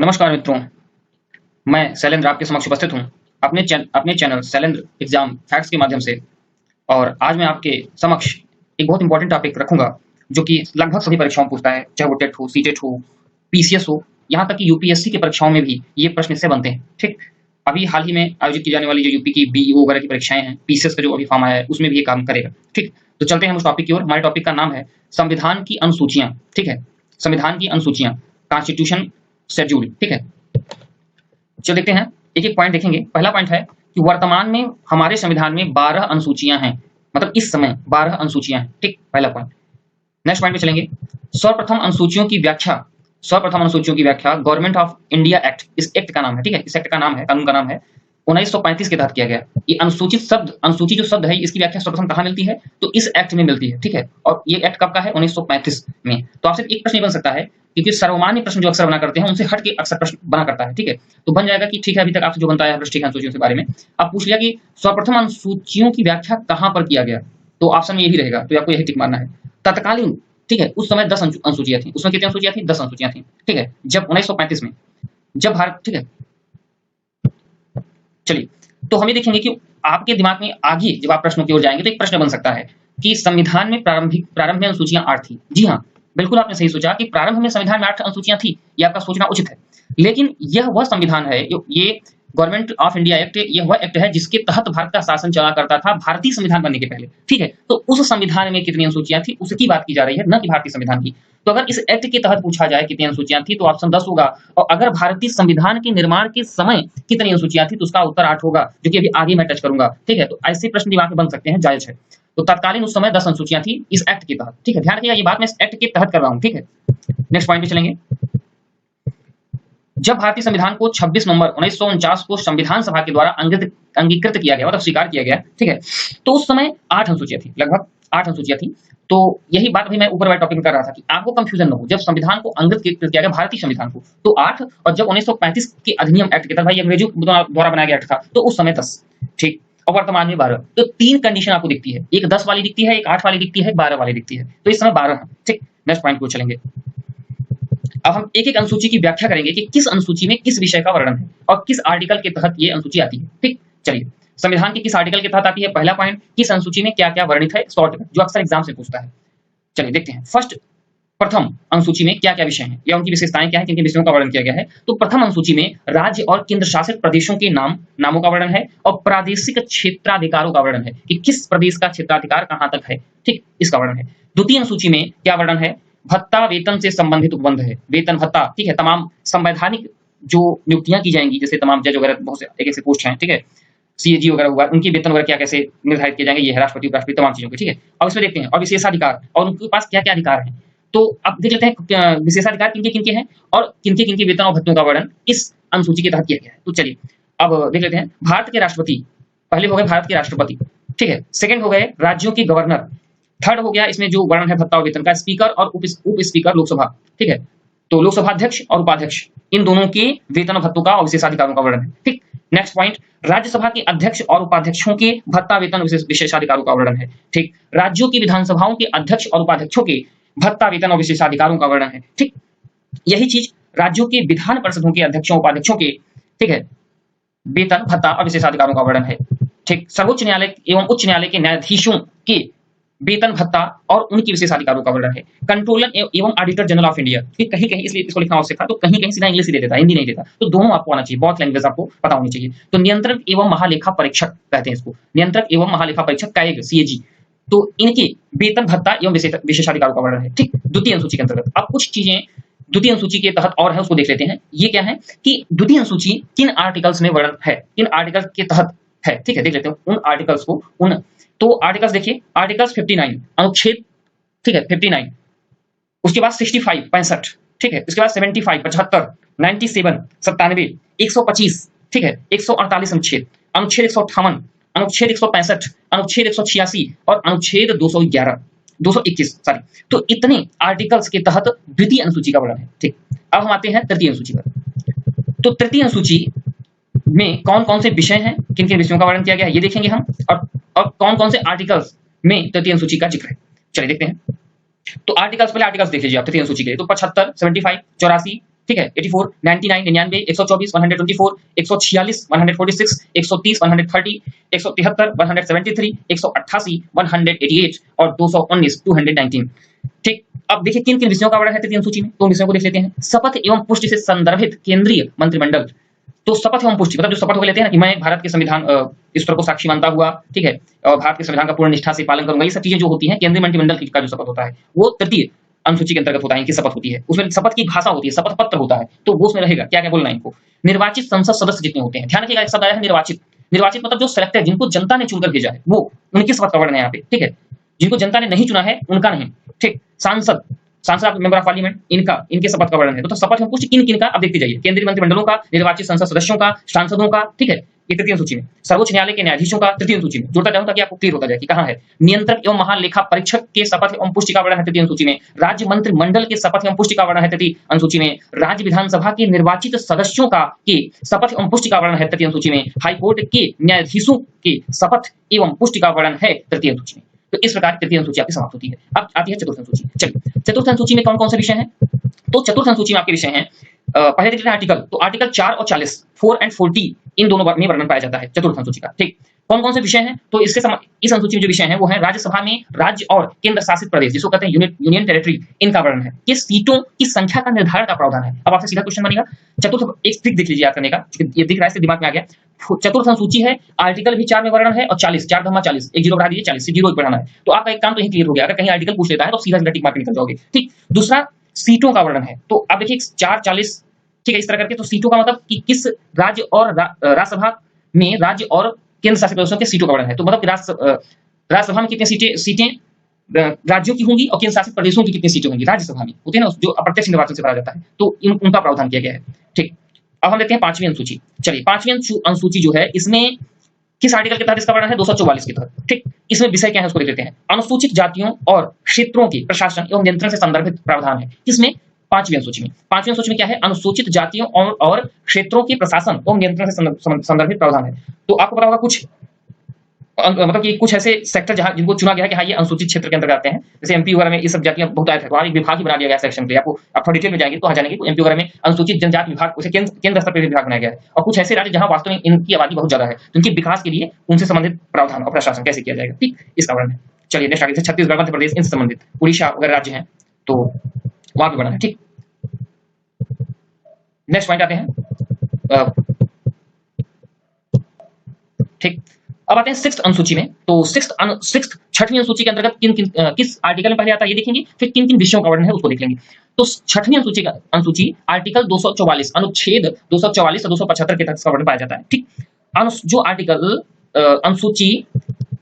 नमस्कार मित्रों, मैं शैलेंद्र आपके समक्ष उपस्थित हूँ अपने चैनल शैलेंद्र एग्जाम फैक्ट्स के माध्यम से। और आज मैं आपके समक्ष एक बहुत इंपॉर्टेंट टॉपिक रखूंगा जो कि लगभग सभी परीक्षाओं में पूछता है, चाहे वो टेट हो, सीटेट हो, पीसीएस हो, यहाँ तक कि यूपीएससी की परीक्षाओं में भी ये प्रश्न इससे बनते हैं। ठीक, अभी हाल ही में आयोजित की जाने वाली जो यूपी की बीईओ वगैरह की परीक्षाएं हैं, पीसीएस का जो अभी फॉर्म आया है, उसमें भी ये काम करेगा। ठीक, तो चलते हैं उस टॉपिक की ओर। हमारे टॉपिक का नाम है संविधान की अनुसूचियां। ठीक है, संविधान की अनुसूचियां, कॉन्स्टिट्यूशन शेड्यूल। ठीक है, चलो देखते हैं, एक एक पॉइंट देखेंगे। पहला पॉइंट है कि वर्तमान में हमारे संविधान में 12 अनुसूचियां हैं, मतलब इस समय 12 अनुसूचियां हैं। ठीक, पहला पॉइंट। नेक्स्ट पॉइंट पे चलेंगे। सर्वप्रथम अनुसूचियों की व्याख्या, सर्वप्रथम अनुसूचियों की व्याख्या गवर्नमेंट ऑफ इंडिया एक्ट, इस एक्ट का नाम है। ठीक है, इस एक्ट का नाम है, कानून का नाम है 1935 के तहत किया गया। ये अनुसूचित शब्द, अनुसूची जो शब्द है, इसकी व्याख्या सर्वप्रथम कहाँ मिलती है? तो इस एक्ट में मिलती है। ठीक है, और ये एक्ट कब का है? 1935 में। तो आपसे एक प्रश्न बन सकता है, क्योंकि सर्वमान्य प्रश्न जो अक्सर बना करते हैं उनसे हट के अक्सर प्रश्न बना करता है। ठीक है, तो बन जाएगा कि ठीक है, अभी तक आपसे जो बनता है प्रश्न, ठीक है, अनुसूचियों के बारे में आप पूछ लिया कि सर्वप्रथम अनुसूचियों की व्याख्या कहाँ पर किया गया, तो ऑप्शन में यही रहेगा, तो आपको यही टिक मारना है। तत्कालीन, ठीक है, उस समय 10 अनुसूचियां थी। उसमें कितनी अनुसूचियां थी? 10 अनुसूचियां थी। ठीक है, जब 1935 में, जब भारत, ठीक है, चलिए, तो हम ये देखेंगे कि आपके दिमाग में आगे जब आप प्रश्नों की ओर जाएंगे तो एक प्रश्न बन सकता है कि संविधान में प्रारंभ में अनुसूचियां 8 थी। जी हाँ, बिल्कुल आपने सही सोचा कि प्रारंभ में संविधान में 8 अनुसूचियां थी। ये आपका सोचना उचित है, लेकिन यह वह संविधान है, ये गवर्नमेंट ऑफ इंडिया एक्ट, यह वह एक्ट है जिसके तहत भारत का शासन चला करता था भारतीय संविधान बनने के पहले। ठीक है, तो उस संविधान में कितनी अनुसूचियां थी उसकी बात की जा रही है, न कि भारतीय संविधान की। तो अगर इस एक्ट के तहत पूछा जाए कितनी अनुसूचियां थी, तो ऑप्शन 10 होगा। और अगर भारतीय संविधान के निर्माण के समय कितनी अनुसूचियां थी, तो उसका उत्तर 8 होगा, जो कि अभी आगे मैं टच करूंगा। ठीक है, तो ऐसे प्रश्न दिमाग में बन सकते हैं, जायज है। तो तत्कालीन उस समय 10 अनुसूचियां थी इस एक्ट के तहत। ठीक है, ध्यान रखिएगा, ये बात मैं इस एक्ट के तहत कर रहा हूं। ठीक है, नेक्स्ट पॉइंट पे चलेंगे। जब भारतीय संविधान को 26 नवंबर 1949 को संविधान सभा के द्वारा अंगीकृत किया गया, मतलब स्वीकार किया गया। ठीक है, तो उस समय 8 अनुसूचियां थी, लगभग 8 अनुसूचियां थी। तो यही बात अभी मैं ऊपर वाले टॉपिक में कर रहा था कि आपको कंफ्यूजन न हो। जब संविधान को अंगीकृत किया गया, भारतीय संविधान को, तो 8, और जब 1935 के अधिनियम एक्ट के तहत, भाई अंग्रेजों द्वारा बनाया गया एक्ट था, तो उस समय 10। ठीक, और वर्तमान में 12। तो 3 कंडीशन आपको दिखती है, एक 10 वाली दिखती है, एक 8 वाली दिखती है, 12 वाली दिखती है। तो इस समय 12 है। ठीक, नेक्स्ट पॉइंट को चलेंगे। अब हम एक एक अनुसूची की व्याख्या करेंगे कि किस अनुसूची में किस विषय का वर्णन है और किस आर्टिकल के तहत ये अनुसूची आती है। ठीक, चलिए, संविधान के किस आर्टिकल के तहत आती है? पहला पॉइंट, किस अनुसूची में क्या क्या वर्णित है, शॉर्ट में, जो अक्सर एग्जाम से पूछता है। चलिए देखते हैं। फर्स्ट, प्रथम अनुसूची में क्या क्या विषय हैं या उनकी विशेषताएं क्या है, किन किन विषयों का वर्णन किया गया है। तो प्रथम अनुसूची में राज्य और केंद्र शासित प्रदेशों के नामों का वर्णन है और प्रादेशिक क्षेत्राधिकारों का वर्णन है कि किस प्रदेश का क्षेत्राधिकार कहां तक है। ठीक, इसका वर्णन है। द्वितीय अनुसूची में क्या वर्णन है? भत्ता वेतन से संबंधित उपबंध है, वेतन भत्ता। ठीक है, तमाम संवैधानिक जो नियुक्तियां की जाएंगी, जैसे तमाम जज वगैरह, बहुत से एक ऐसे पोस्ट हैं। ठीक है, सीएजी वगैरह हुआ, उनकी वेतन वगैरह क्या कैसे निर्धारित किए जाएंगे, ये है राष्ट्रपति उपराष्ट्रपति तमाम चीजों के। ठीक है, और इसमें देखते हैं और विशेषाधिकार और उनके पास क्या क्या अधिकार हैं। तो अब देख लेते हैं विशेषाधिकार किनके किनके हैं और किनके किनके वेतन और भत्तों का वर्णन इस अनुसूची के तहत किया गया है। तो चलिए अब देख लेते हैं। भारत के राष्ट्रपति, पहले हो गए भारत के राष्ट्रपति। ठीक है, सेकंड हो गए राज्यों के गवर्नर। थर्ड हो गया इसमें जो वर्णन है भत्ता और वेतन का, स्पीकर और उप स्पीकर लोकसभा। ठीक है, तो लोकसभा अध्यक्ष और उपाध्यक्ष, इन दोनों के वेतन और भत्तों का और विशेषाधिकारों का वर्णन है। ठीक, नेक्स्ट पॉइंट, राज्यसभा के अध्यक्ष और उपाध्यक्षों के भत्ता वेतन विशेषाधिकारों का वर्णन है। ठीक, राज्यों की विधानसभाओं के अध्यक्ष और उपाध्यक्षों के भत्ता वेतन और विशेषाधिकारों का वर्णन है। ठीक, यही चीज राज्यों के विधान परिषदों के अध्यक्षों उपाध्यक्षों के, ठीक है, वेतन भत्ता और विशेषाधिकारों का वर्णन है। ठीक, सर्वोच्च न्यायालय एवं उच्च न्यायालय के न्यायाधीशों के वेतन भत्ता और उनकी विशेषाधिकारों का वर्णन है। कंट्रोलर एवं ऑडिटर जनरल ऑफ इंडिया, कहीं कहीं इसलिए इसको लिखना आवश्यक था, तो कहीं कहीं सीधा इंग्लिश ही दे देता, हिंदी नहीं देता, तो दोनों आपको आना चाहिए, बहुत लैंग्वेज आपको पता होनी चाहिए। तो नियंत्रक एवं महालेखा परीक्षक कहते हैं इसको, नियंत्रक एवं महालेखा परीक्षक कैग, सीएजी, तो इनके वेतन भत्ता एवं विशेषाधिकारों का वर्णन है। ठीक, द्वितीय अनुसूची के अंतर्गत। अब कुछ चीजें द्वितीय अनुसूची के तहत और है, उसको देख लेते हैं। ये क्या है कि द्वितीय अनुसूची किन आर्टिकल्स में वर्णन है, किन आर्टिकल के तहत है। ठीक है, देख लेते हैं उन आर्टिकल्स को। तो आर्टिकल्स देखिए, आर्टिकल्स 59 अनुच्छेद, ठीक है, 59, उसके बाद 65 65, ठीक है, उसके बाद 75 75, 97 97, 125, ठीक है, 148 अनुच्छेद, अनुच्छेद 158, अनुच्छेद 165, अनुच्छेद 186 और अनुच्छेद 211 221, सॉरी। तो इतने आर्टिकल्स के तहत द्वितीय अनुसूची का वर्णन है। ठीक, अब हम आते हैं तृतीय अनुसूची पर। तो तृतीय अनुसूची में कौन कौन से विषय हैं, किन किन विषयों का वर्णन किया गया है, ये देखेंगे हम, और कौन कौन से आर्टिकल्स में तृतीय अनुसूची का जिक्र है। चलिए देखते हैं। तो आर्टिकल्स, पहले आर्टिकल्स देख लीजिए आप तृतीय अनुसूची के लिए। तो 75, 75, 84, ठीक है, 84, 99, 99, 124, 124, 146, 146, 130, 130, 173, 173, 188, 188 और 219, 219। ठीक, अब देखिए किन किन विषयों का वर्णन है तृतीय अनुसूची में, तो विषयों को देख लेते हैं। शपथ एवं पुष्टि से संदर्भित केंद्रीय मंत्रिमंडल। तो शपथ एवं पुष्टि मतलब जो शपथ हो लेते हैं ना कि मैं भारत के संविधान ईश्वर को साक्षी मानता हुआ, ठीक है, और भारत के संविधान का पूर्ण निष्ठा से पालन करूंगा, ये सब चीजें जो होती हैं केंद्रीय मंत्रिमंडल का जो शपथ होता है वो तृतीय अनुसूची के अंतर्गत होता है, इनकी शपथ होती है। उसमें शपथ की भाषा होती है, शपथ पत्र होता है, तो वो उसमें रहेगा क्या क्या बोलना है इनको। निर्वाचित संसद सदस्य जितने होते हैं, ध्यान रखिएगा एक शब्द आया है निर्वाचित। निर्वाचित मतलब जो सेलेक्टेड, जिनको जनता ने चुनकर भेजा है, वो उनकी शपथ का वर्णन है यहाँ पे, ठीक है। जिनको जनता ने नहीं चुना है उनका नहीं, ठीक। सांसद, सांसद मेंबर ऑफ पार्लियामेंट, इनके शपथ का वर्णन है। तो शपथ में कुछ किन किन का अब देखते जाइए, केंद्रीय मंत्रिमंडलों का, निर्वाचित संसद सदस्यों का, सांसदों का, ठीक है, ये तृतीय सूची में। सर्वोच्च न्यायालय के न्यायाधीशों का तृतीय सूची में। जोड़ता जाऊं ताकि आपको क्लियर होता जाए कि कहां है। नियंत्रक एवं महालेखा परीक्षक के शपथ एवं पुष्टि का वर्णन है तृतीय सूची में। राज्य मंत्रिमंडल के शपथ एवं पुष्टि का वर्णन है तृतीय अनुसूची में। राज्य विधानसभा के निर्वाचित सदस्यों का के शपथ एवं पुष्टि का वर्णन है तृतीय सूची में। हाईकोर्ट के न्यायाधीशों के शपथ एवं पुष्टि का वर्णन है तृतीय सूची में। तो इस प्रकार तृतीय अनुसूची आपकी समाप्त होती है। अब आती है चतुर्थ अनुसूची। चलिए, चतुर्थ अनुसूची में कौन कौन से विषय हैं? तो चतुर्थ अनुसूची में आपके विषय हैं, पहले देख लेते हैं आर्टिकल। तो आर्टिकल 4 और 40, 4 एंड 40 इन दोनों में वर्णन पाया जाता है चतुर्थ अनुसूची का, ठीक। कौन कौन से विषय हैं? तो इस अनुसूची में जो विषय हैं वो है राज्यसभा में राज्य और केंद्र शासित प्रदेश, जिसको कहते हैं यूनियन टेरिटरी, इनका वर्णन है। किस सीटों की संख्या का निर्धारण का प्रावधान है। अब आपसे सीधा क्वेश्चन बनेगा, चतुर्थ एक ट्रिक देख लीजिए याद करने का, ये दिख रहा है, दिमाग में आ गया। चतुर्थ अनुसूची है, आर्टिकल भी 4 में वर्णन है और 40, 4 धमा 40, एक जीरो बढ़ा दीजिए, 40 से जीरो बढ़ाना है। तो आपका एक काम तो यही क्लियर हो गया। अगर कहीं आर्टिकल पूछ लेता है तो सीधा सीधा टिक मार के निकल जाओगे, ठीक। दूसरा सीटों का वर्णन है। तो आप देखिए 4, 40, ठीक है, इस तरह करके। तो सीटों का मतलब कि किस राज्य और राज्यसभा में राज्य और केंद्र शासित प्रदेशों के सीटों का वर्णन है। तो मतलब कि राज्यसभा में कितनी सीटें राज्यों की होंगी और केंद्र शासित प्रदेशों की कितनी सीटें होंगी राज्यसभा में, होती है ना, जो अप्रत्यक्ष निर्वाचन से भरा जाता है। तो उनका प्रावधान किया गया है, ठीक। अब हम देखते हैं पांचवी अनुसूची। चलिए, पांचवी अनुसूची जो है, इसमें किस आर्टिकल के तहत इसका वर्णन है? 244 के तहत, ठीक। इसमें विषय क्या है उसको देख लेते हैं। अनुसूचित जातियों और क्षेत्रों के प्रशासन एवं नियंत्रण से संदर्भित प्रावधान है। किसमें? पांचवी अनुसूची में। पांचवी अनुसूची में क्या है? अनुसूचित जातियों और क्षेत्रों के प्रशासन एवं नियंत्रण से संदर्भित प्रावधान है। तो आपको पता होगा कुछ मतलब कि कुछ ऐसे सेक्टर जहां जिनको चुना गया है कि हाँ ये अनुसूचित क्षेत्र के अंतर्गत आते हैं। जैसे एमपी वगैरह में ये सब जातियां बहुत आए थे, तो एक विभाग ही बना दिया गया सेक्शन के। आपको आप थोड़ा डिटेल में जाएंगे तो वहां जानेंगे। एमपी वगैरह में अनुसूचित जनजाति विभाग, उसे केंद्र स्तर पर विभाग बनाया गया है। और कुछ ऐसे राज्य जहां वास्तव में इनकी आबादी बहुत ज्यादा है, तो इनके विकास के लिए उनसे संबंधित प्रावधान और प्रशासन कैसे किया जाएगा, ठीक, इसका वर्णन है। चलिए नेक्स्ट आगे, छत्तीसगढ़, मध्य प्रदेश, इनसे संबंधित, उड़ीसा वगैरह राज्य हैं तो वहां भी वर्णन है, ठीक। नेक्स्ट पॉइंट आते हैं, ठीक। अब आते हैं सिक्स्थ अनुसूची में। तो सिक्स्थ छठवीं अनुसूची के अंतर्गत किस आर्टिकल में पहले आता है ये देखेंगे, फिर किन किन विषयों का वर्णन है उसको देख लेंगे। तो छठवीं अनुसूची आर्टिकल 244, अनुच्छेद 244 और 275 के तहत इसका वर्णन पाया जाता है, ठीक। जो आर्टिकल अनुसूची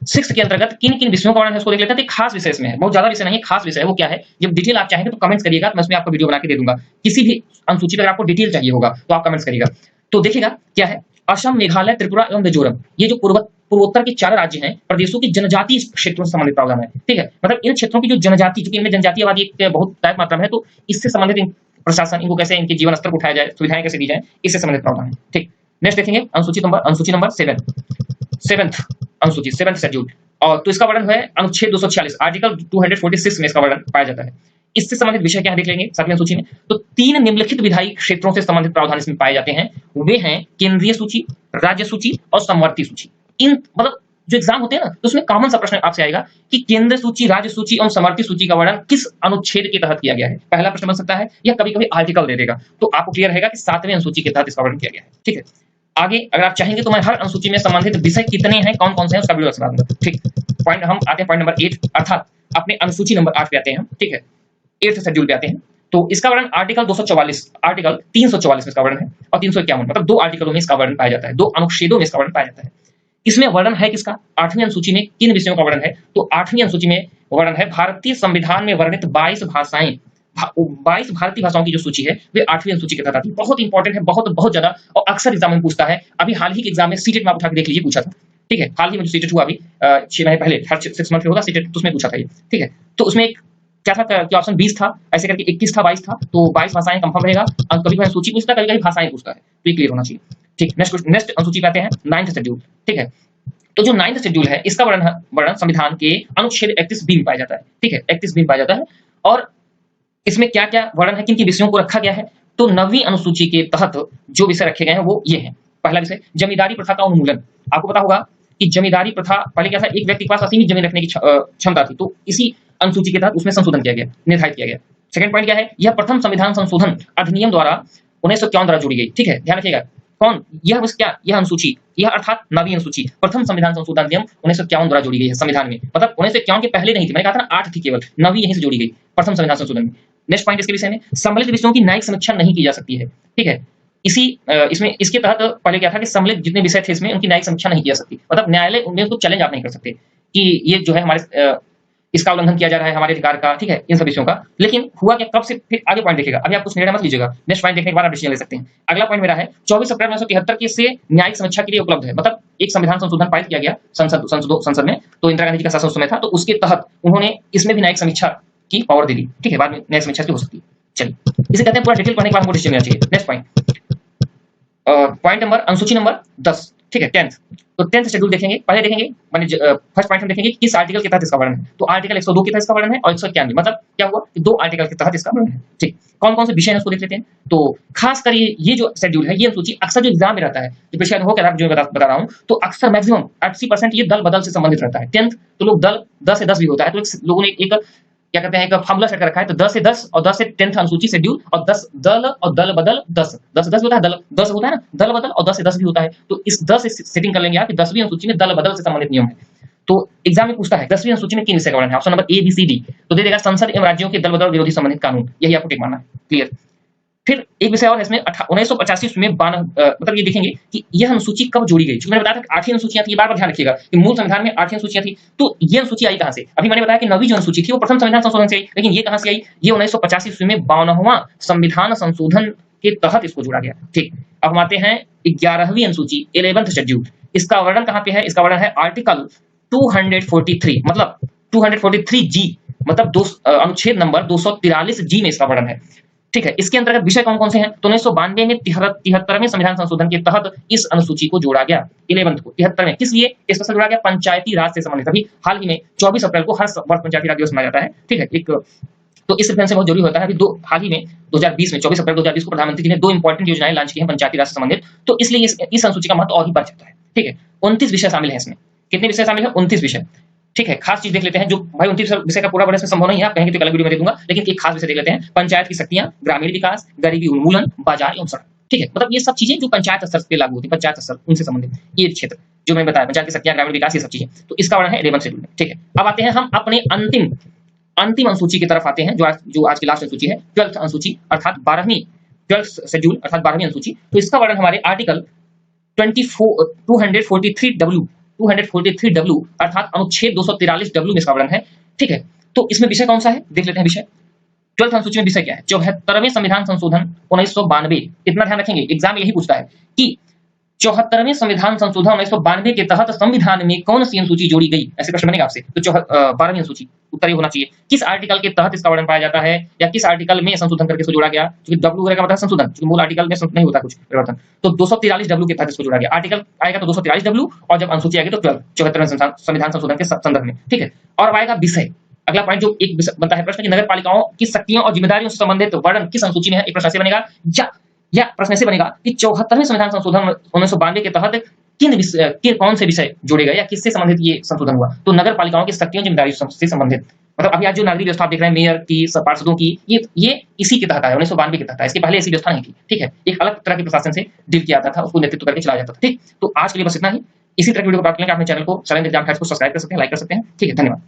6 के अंतर्गत किन किन विषयों का वर्णन है उसको देख लेते हैं। खास विषय इसमें है, बहुत ज्यादा विषय नहीं है, खास विषय है। वो क्या है? जब डिटेल आप चाहेंगे तो कमेंट्स करिएगा, मैं उसमें आपको वीडियो बना के दे दूंगा। किसी भी अनुसूची पर आपको डिटेल चाहिए होगा तो आप कमेंट्स करिएगा। तो देखिएगा क्या है, असम, मेघालय, त्रिपुरा एवं मिजोरम, ये जो पूर्वोत्तर के 4 राज्य हैं, प्रदेशों की जनजातीय क्षेत्रों से संबंधित प्रावधान है, ठीक है। मतलब इन क्षेत्रों की जो जनजाति, क्योंकि इनमें जनजातीय आबादी बहुत तय मात्रा में है, तो इससे संबंधित प्रशासन, इनको कैसे, इनके जीवन स्तर को उठाया जाए, सुविधाएं कैसे दी जाए, इससे संबंधित प्रावधान है, ठीक। नेक्स्ट देखेंगे अनुसूची नंबर 7th अनुसूची, 7th शेड्यूल। और तो इसका वर्णन है अनुच्छेद 246, आर्टिकल 246 में इसका वर्णन पाया जाता है। इससे संबंधित विषय क्या है देख लेंगे 7वीं सूची में। तो 3 निम्नलिखित विधायी क्षेत्रों से संबंधित प्रावधान इसमें पाए जाते हैं। वे हैं केंद्रीय सूची, राज्य सूची और समवर्ती सूची। इन मतलब जो एग्जाम होते हैं ना, तो उसमें कॉमन सा प्रश्न आपसे आएगा कि केंद्र सूची, राज्य सूची और समवर्ती सूची का वर्णन किस अनुच्छेद के तहत किया गया है। पहला प्रश्न बन सकता है, या कभी कभी आर्टिकल दे देगा, तो आपको क्लियर रहेगा कि 7वीं अनुसूची के तहत इसका वर्णन किया गया है, ठीक है। आगे अगर आप चाहेंगे तो मैं हर अनुसूची में संबंधित विषय कितने हैं, कौन कौन से हैं, उसका वीडियो बना दूंगा, ठीक। पॉइंट हम आते हैं पॉइंट नंबर 8, अर्थात अपने अनुसूची नंबर 8 पे आते हैं, ठीक है, 8th शेड्यूल पे आते हैं। तो इसका वर्णन आर्टिकल 244, आर्टिकल 344 में इसका वर्णन है, और 351, मतलब 2 आर्टिकलों में इसका वर्णन पाया जाता है, 2 अनुच्छेदों में इसका वर्णन पाया जाता है। इसमें वर्णन है किसका? 8वीं अनुसूची में किन विषयों का वर्णन है? तो 8वीं अनुसूची में वर्णन है भारतीय संविधान में वर्णित 22 भाषाएं, 22 भारतीय भाषाओं की जो सूची है वे 8वीं अनुसूची के तहत आती है। बहुत इंपॉर्टेंट है, बहुत ज्यादा, और अक्सर एग्जाम में पूछता है। अभी हाल ही के एग्जाम में सीटेट में आप उठा के देख लीजिए, पूछा था, ठीक है। हाल ही में जो सीटेट हुआ अभी 6 महीने पहले, हर 6 मंथ में होगा सीटेट, तो उसमें पूछा था ये, ठीक है। तो उसमें क्या था कि ऑप्शन 20 था, ऐसे करके 21 था, 22 था, तो 22 भाषाएं कंफर्म रहेगा। कभी कभी सूची पूछता है, कभी कभी भाषाएं पूछता है, तो ये क्लियर होना चाहिए, ठीक। नेक्स्ट अनुसूची पे आते हैं 9th शेड्यूल, ठीक है। तो जो 9th शेड्यूल है, इसका वर्णन संविधान के अनुच्छेद 31B में पाया जाता है, ठीक है, 31B में पाया जाता है। और इसमें क्या क्या वर्णन है, किन किन विषयों को रखा गया है? तो 9वीं अनुसूची के तहत जो विषय रखे गए हैं वो ये हैं। पहला विषय जमींदारी प्रथा का उन्मूलन। आपको पता होगा कि जमींदारी प्रथा पहले क्या था, एक व्यक्ति के पास असीमित जमीन रखने की क्षमता थी, तो इसी अनुसूची के तहत उसमें संशोधन किया गया, निर्धारित किया गया। सेकंड पॉइंट क्या है, यह प्रथम संविधान संशोधन अधिनियम द्वारा 1951 द्वारा जोड़ी गई। ठीक है, ध्यान रखिएगा कौन यह क्या, यह अनुसूची, यह अर्थात 9वीं अनुसूची प्रथम संविधान संशोधन अधिनियम 1951 द्वारा जोड़ी गई है संविधान में। मतलब 1951 के पहले नहीं थी, मैंने कहा था ना 8 थी केवल, 9वीं यहीं से जोड़ी गई प्रथम संविधान संशोधन में। नेक्स्ट पॉइंट इसके विषय में, सम्मिलित विषयों की न्यायिक समीक्षा नहीं की जा सकती है। ठीक है, इसमें इसके तहत पहले क्या था कि सम्मिलित जितने विषय थे इसमें उनकी न्यायिक समीक्षा नहीं की जा सकती, मतलब न्यायालय उनमें उसको चैलेंज आप नहीं कर सकते कि ये जो है हमारे इसका उल्लंघन किया जा रहा है हमारे अधिकार का। ठीक है, इन सब विषयों का। लेकिन हुआ क्या, कब से, फिर आगे पॉइंट देखिएगा, अभी आप कुछ निर्णय मत लीजिएगा, नेक्स्ट पॉइंट देखने के बाद आप डिसीजन ले सकते हैं। अगला पॉइंट मेरा है 24 अप्रैल 1973 के से न्यायिक समीक्षा के लिए उपलब्ध है। मतलब एक संविधान संशोधन पारित किया गया संसद में, तो इंदिरा गांधी जी का शासन उस समय था, तो उसके तहत उन्होंने इसमें भी न्यायिक समीक्षा की पावर दे दी। ठीक है, बाद में न्यायिक समीक्षा की हो सकती है। चलिए इसे कहते हैं पूरा डिटेल पढ़ने के बाद हमको डिसीजन लेना चाहिए। नेक्स्ट पॉइंट नंबर अनुसूची नंबर 10। ठीक है, 10th, तो 10th शेड्यूल देखेंगे। पहले देखेंगे माने फर्स्ट पॉइंट हम देखेंगे किस आर्टिकल के तहत इसका वर्णन है। तो आर्टिकल 102 के तहत इसका वर्णन है और 191, मतलब क्या हुआ कि 2 आर्टिकल के तहत इसका वर्णन है। ठीक, कौन कौन से विषय हैं उसको देख लेते हैं। तो खास कर ये जो शेड्यूल है, ये अनुसूची अक्सर जो एग्जाम में रहता है, जो पिछले अनुभव के आधार जो मैं बता रहा हूँ, तो अक्सर मैक्सिमम 80% ये दल बदल से संबंधित रहता है। 10th तो लोग दल 10 से 10 भी होता है, तो लोगों ने एक क्या कहते हैं एक फार्मूला सेट कर रखा है, तो 10 से 10 और 10 से 10th अनुसूची शेड्यूल और 10 दल और दल बदल 10 से 10 होता है, दल 10 होता है ना, दल बदल और 10 से 10 भी होता है। तो इस 10 से सेटिंग कर लेंगे आप कि 10वीं अनुसूची में दल बदल से संबंधित नियम है। तो एग्जाम में पूछता है 10वीं अनुसूची में किन विषय का वर्णन है, option number A B C D, तो दे देगा संसद एवं राज्यों के दल बदल विरोधी संबंधित कानून, यही आपको टिक मारना है। क्लियर। फिर एक विषय और है इसमें 1985 में मतलब ये देखेंगे कि यह अनुसूची कब जोड़ी गई। मैंने बताया था 8 अनुसूचियां थी, बार बार ध्यान रखिएगा कि मूल संविधान में 8 अनुसूचियां थी, तो ये अनुसूची आई कहां से। अभी मैंने बताया कि 9वीं जो अनुसूची थी वो प्रथम संविधान संशोधन से आई, लेकिन ये कहां से आई, ये 1985 में 52वां संविधान संशोधन के तहत इसको जोड़ा गया। ठीक, अब हम आते हैं 11वीं अनुसूची 11th शेड्यूल। इसका वर्णन कहां पे है, इसका वर्णन है आर्टिकल 243, मतलब 243 जी, मतलब अनुच्छेद नंबर 243 जी में इसका वर्णन है। ठीक है, इसके अंतर्गत विषय कौन कौन से हैं, तो 1992 में 73वें संविधान संशोधन के तहत इस अनुसूची को जोड़ा गया, 11th को 73 में। किस लिए इसका जोड़ा गया, पंचायती राज से संबंधित। अभी हाल ही में 24 अप्रैल को हर वर्ष पंचायती राज दिवस मनाया जाता है। ठीक है, एक तो इस रेफरेंस से बहुत जरूरी होता है। अभी हाल ही में 2020 में 24 अप्रैल 2020 को प्रधानमंत्री जी ने 2 इंपॉर्टेंट योजनाएं लॉन्च की हैं पंचायती राज से संबंधित, तो इसलिए इस अनुसूची का महत्व और भी बढ़ जाता है। ठीक है, 29 विषय शामिल है इसमें। कितने विषय शामिल है, 29 विषय। ठीक है, खास चीज देख लेते हैं, जो भाई 29 विषय का पूरा बड़े संभव नहीं है, आप कहेंगे तो अलग वीडियो में दे दूंगा, लेकिन एक खास विषय देख लेते हैं, पंचायत की शक्तियां, ग्रामीण विकास, गरीबी उन्मूलन, बाजार एवं सड़क। ठीक है, मतलब ये सब चीजें जो पंचायत स्तर पे लागू होती है, पंचायत स्तर उनसे संबंधित ये क्षेत्र जो मैंने बताया, पंचायत की शक्तियां, ग्रामीण विकास, ये सब चीजें, तो इसका वर्णन है 11th शेड्यूल में। ठीक है, अब आते हैं हम अपने अंतिम अनुसूची की तरफ आते हैं, जो आज की लास्ट अनुसूची है, 12th अनुसूची, अर्थात 12th शेड्यूल अर्थात 12वीं अनुसूची। तो इसका वर्णन हमारे आर्टिकल 243W अर्थात अनुच्छेद 243W में इसका वर्णन है। ठीक है, तो इसमें विषय कौन सा है, देख लेते हैं विषय। 12th अनुसूची में विषय क्या है, 74वें संविधान संशोधन 1992। इतना ध्यान रखेंगे, एग्जाम यही पूछता है कि 74वें संविधान संशोधन 1992 के तहत संविधान में कौन सी अनुसूची जोड़ी गई, ऐसे प्रश्न बनेगा आपसे। तो 12वीं अनुसूची, उत्तर ये होना चाहिए किस आर्टिकल के तहत इसका वर्णन पाया जाता है, या किस आर्टिकल में संशोधन करके इसको जोड़ा गया, क्योंकि W वगैरह का मतलब संशोधन, क्योंकि मूल आर्टिकल में नहीं होता कुछ परिवर्तन। तो 243W के तहत इसको जोड़ा गया। आर्टिकल आएगा तो 243W, और जब अनुसूची आएगी तो 74वें संविधान संशोधन के संदर्भ में। ठीक है, और आएगा विषय। अगला पॉइंट जो एक बनता है प्रश्न कि नगर पालिकाओं की शक्तियों और जिम्मेदारियों से संबंधित वर्णन किस अनुसूची में है, एक प्रश्न ऐसे बनेगा, या प्रश्न ऐसे बनेगा कि 74वें संविधान संशोधन 1992 के तहत कौन से विषय जोड़े गए या किससे संबंधित ये संशोधन हुआ। तो नगर पालिकाओं की शक्तियों जिम्मेदारियों से संबंधित, मतलब अभी आज जो नागरिक व्यवस्था आप देख रहे हैं, मेयर की, पार्षदों की, ये इसी के तहत है, 1992 के तहत है। इसके पहले ऐसी व्यवस्था नहीं थी। ठीक है, एक अलग तरह के प्रशासन से डील किया जाता था, उसको नेतृत्व करके चलाया जाता था। ठीक, तो आज के लिए बस इतना ही। इसी तरह की वीडियो को प्राप्त करने के लिए अपने चैनल को सब्सक्राइब कर सकते हैं, लाइक कर सकते हैं। ठीक है, धन्यवाद।